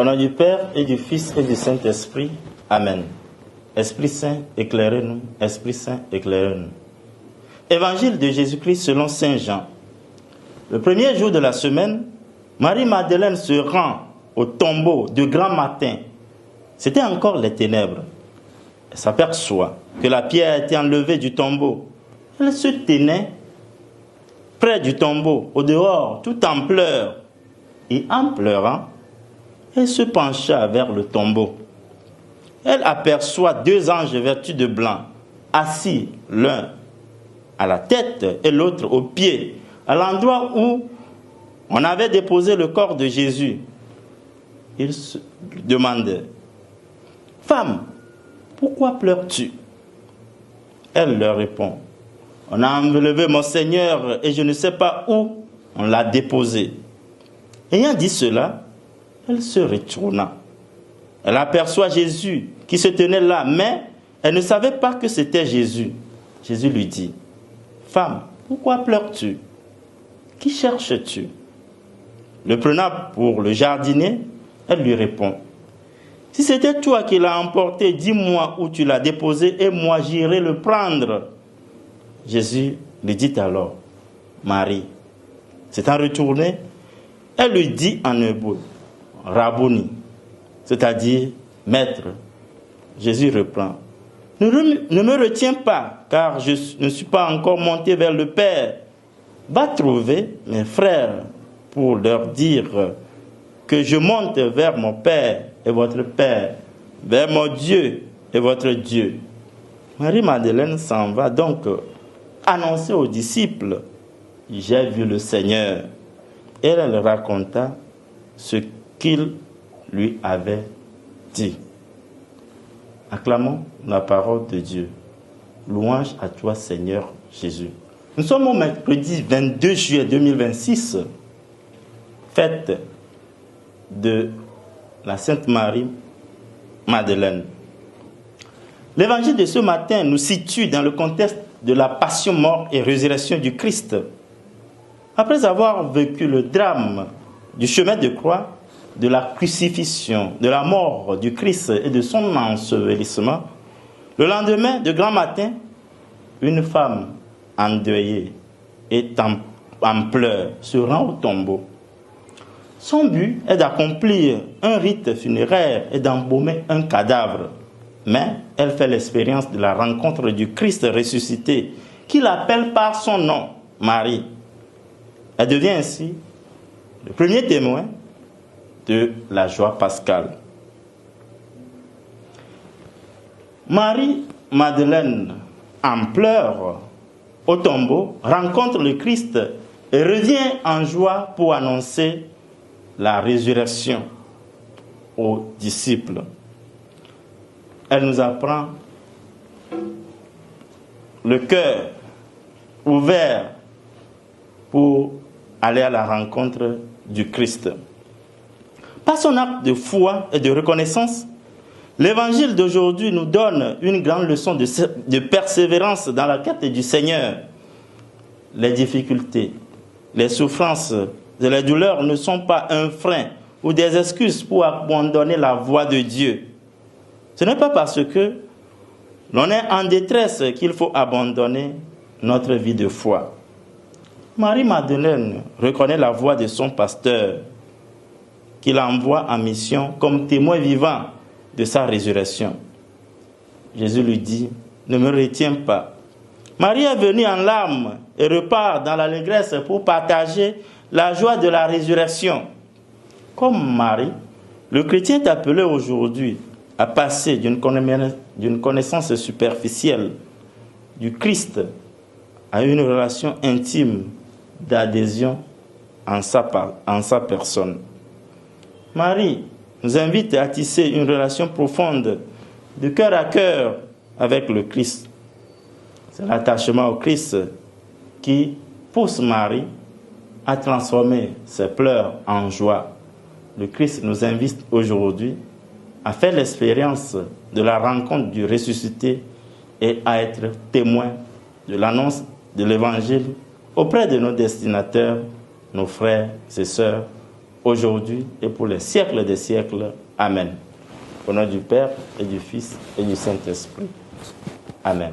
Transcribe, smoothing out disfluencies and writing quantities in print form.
Au nom du Père et du Fils et du Saint-Esprit. Amen. Esprit Saint, éclairez-nous. Esprit Saint, éclairez-nous. Évangile de Jésus-Christ selon Saint Jean. Le premier jour de la semaine, Marie-Madeleine se rend au tombeau de grand matin. C'était encore les ténèbres. Elle s'aperçoit que la pierre a été enlevée du tombeau. Elle se tenait près du tombeau, au dehors, tout en pleurs. Et en pleurant, elle se pencha vers le tombeau. Elle aperçoit deux anges vêtus de blanc, assis l'un à la tête et l'autre aux pieds, à l'endroit où on avait déposé le corps de Jésus. Ils se demandaient: « Femme, pourquoi pleures-tu » Elle leur répond: « On a enlevé mon Seigneur et je ne sais pas où on l'a déposé. » Ayant dit cela, elle se retourna. Elle aperçoit Jésus qui se tenait là, mais elle ne savait pas que c'était Jésus. Jésus lui dit: « Femme, pourquoi pleures-tu? Qui cherches-tu » Le prenant pour le jardinier, elle lui répond: « Si c'était toi qui l'as emporté, dis-moi où tu l'as déposé et moi j'irai le prendre. » Jésus lui dit alors: « Marie. » S'étant retournée, elle lui dit en hébreu: « Rabboni », c'est-à-dire « Maître ». Jésus reprend: « Ne me retiens pas, car je ne suis pas encore monté vers le Père. Va trouver mes frères pour leur dire que je monte vers mon Père et votre Père, vers mon Dieu et votre Dieu. » Marie-Madeleine s'en va donc annoncer aux disciples: « J'ai vu le Seigneur. » Et elle raconta ce qu'il lui avait dit. Acclamons la parole de Dieu. Louange à toi, Seigneur Jésus. Nous sommes au mercredi 22 juillet 2026, fête de la Sainte Marie-Madeleine. L'évangile de ce matin nous situe dans le contexte de la passion, mort et résurrection du Christ. Après avoir vécu le drame du chemin de croix, de la crucifixion, de la mort du Christ et de son ensevelissement, le lendemain de grand matin, une femme endeuillée et en pleurs se rend au tombeau. Son but est d'accomplir un rite funéraire et d'embaumer un cadavre. Mais elle fait l'expérience de la rencontre du Christ ressuscité, qui l'appelle par son nom, Marie. Elle devient ainsi le premier témoin de la joie pascale. Marie-Madeleine, en pleurs au tombeau, rencontre le Christ et revient en joie pour annoncer la résurrection aux disciples. Elle nous apprend le cœur ouvert pour aller à la rencontre du Christ. Par son acte de foi et de reconnaissance, l'évangile d'aujourd'hui nous donne une grande leçon de persévérance dans la quête du Seigneur. Les difficultés, les souffrances et les douleurs ne sont pas un frein ou des excuses pour abandonner la voie de Dieu. Ce n'est pas parce que l'on est en détresse qu'il faut abandonner notre vie de foi. Marie-Madeleine reconnaît la voix de son pasteur, qu'il envoie en mission comme témoin vivant de sa résurrection. Jésus lui dit: « Ne me retiens pas. » Marie est venue en larmes et repart dans l'allégresse pour partager la joie de la résurrection. Comme Marie, le chrétien est appelé aujourd'hui à passer d'une connaissance superficielle du Christ à une relation intime d'adhésion en sa personne. Marie nous invite à tisser une relation profonde de cœur à cœur avec le Christ. C'est l'attachement au Christ qui pousse Marie à transformer ses pleurs en joie. Le Christ nous invite aujourd'hui à faire l'expérience de la rencontre du ressuscité et à être témoin de l'annonce de l'évangile auprès de nos destinataires, nos frères et sœurs aujourd'hui et pour les siècles des siècles. Amen. Au nom du Père et du Fils et du Saint-Esprit. Amen.